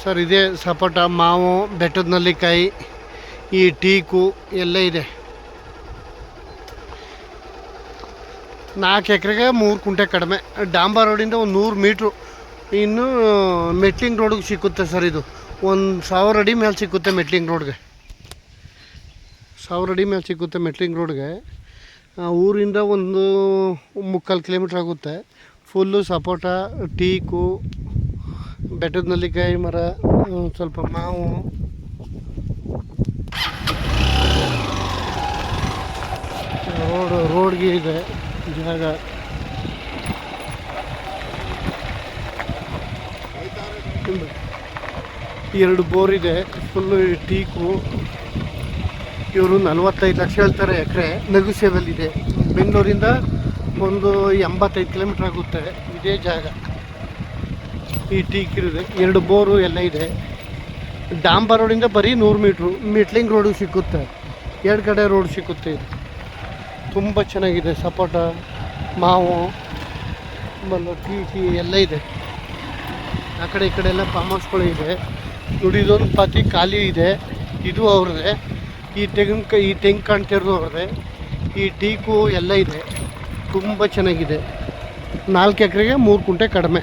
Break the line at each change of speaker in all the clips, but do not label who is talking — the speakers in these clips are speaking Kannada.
ಸರ್ ಇದೇ ಸಪೋಟ, ಮಾವು, ಬೆಟ್ಟದ ನೆಲ್ಲಿಕಾಯಿ, ಈ ಟೀಕು ಎಲ್ಲ ಇದೆ. 4 ಎಕರೆಗೆ 3 ಕುಂಟೆ ಕಡಿಮೆ. ಡಾಂಬರ್ ರೋಡಿಂದ ಒಂದು 100 ಮೀಟ್ರು. ಇನ್ನು ಮೆಟ್ಲಿಂಗ್ ರೋಡ್ಗೆ ಸಿಕ್ಕುತ್ತೆ ಸರ್. ಇದು 1000 ಅಡಿ ಮೇಲೆ ಸಿಕ್ಕುತ್ತೆ ಮೆಟ್ಲಿಂಗ್ ರೋಡ್ಗೆ. 1000 ಅಡಿ ಮೇಲೆ ಸಿಕ್ಕುತ್ತೆ ಮೆಟ್ಲಿಂಗ್ ರೋಡ್ಗೆ. ಊರಿಂದ ಒಂದು 3/4 ಕಿಲೋಮೀಟ್ರ್ ಆಗುತ್ತೆ. ಫುಲ್ಲು ಸಪೋಟ, ಟೀಕು, ಬೆಟ್ಟದ ನೆಲ್ಲಿಕಾಯಿ ಮರ, ಸ್ವಲ್ಪ ಮಾವು, ರೋಡ್ಗೆ ಇದೆ ಜಾಗ. ಎರಡು ಬೋರ್ ಇದೆ. Full teak. ಇವರು 45 ಲಕ್ಷ ಹೇಳ್ತಾರೆ ಎಕರೆ. ನೆಗೋಸಿಯಬಲ್ ಇದೆ. ಬೆಂಗಳೂರಿಂದ ಒಂದು 85 ಕಿಲೋಮೀಟ್ರ್ ಆಗುತ್ತೆ ಇದೇ ಜಾಗ. ಈ ಟೀಕ್ ಇರುತ್ತೆ. 2 ಬೋರು ಎಲ್ಲ ಇದೆ. ಡಾಂಬರ್ ರೋಡಿಂದ ಬರೀ 100 ಮೀಟ್ರು. ಮೆಟ್ಲಿಂಗ್ ರೋಡು ಸಿಕ್ಕುತ್ತೆ. 2 ಕಡೆ ರೋಡ್ ಸಿಕ್ಕುತ್ತೆ. ಇದು ತುಂಬ ಚೆನ್ನಾಗಿದೆ. ಸಪೋಟ, ಮಾವು, ಟೀ ಎಲ್ಲ ಇದೆ. ಆ ಕಡೆ ಈ ಕಡೆ ಎಲ್ಲ ಫಾರ್ಮ್ ಹೌಸ್ಗಳು ಇದೆ. ನೋಡಿ, ಇದೊಂದು ಪಾತಿ ಖಾಲಿ ಇದೆ. ಇದು ಅವ್ರದ್ದೇ. ಈ ತೆಂಗು ಕಾಣ್ತಿರೋದು ಅವ್ರದ್ದೇ. ಈ ಟೀಕು ಎಲ್ಲ ಇದೆ. ತುಂಬ ಚೆನ್ನಾಗಿದೆ. 4 ಎಕರೆಗೆ 3 ಕುಂಟೆ ಕಡಿಮೆ.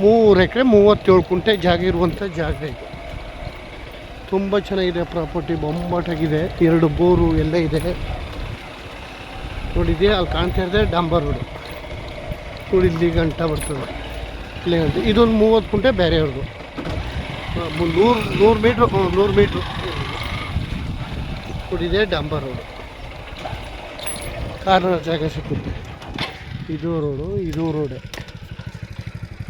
3 ಎಕರೆ 37 ಕುಂಟೆ ಜಾಗ ಇರುವಂಥ ಜಾಗ ಇದು. ತುಂಬ ಚೆನ್ನಾಗಿದೆ ಪ್ರಾಪರ್ಟಿ. ಬೊಂಬಾಟಾಗಿದೆ. 2 ಬೋರು ಎಲ್ಲ ಇದೆ. ನೋಡಿದೆ ಅಲ್ಲಿ ಕಾಣ್ತಾ ಇರೋದೇ ಡಾಂಬರ್ ರೋಡು. ನೋಡಿ, ಇಲ್ಲಿ ಗಂಟ ಬರ್ತದೆ. ಇಲ್ಲಿ ಗಂಟೆ. ಇದೊಂದು 30 ಕುಂಟೆ ಬೇರೆಯವ್ರದ್ದು. 100 ಮೀಟ್ರು 100 ಮೀಟ್ರು ನೋಡಿದೆ ಡಾಂಬರ್ ರೋಡು. ಕಾರ್ನರ್ ಜಾಗ ಸಿಕ್ಕುತ್ತೆ. ಇದು ರೋಡು, ಇದು ರೋಡೆ.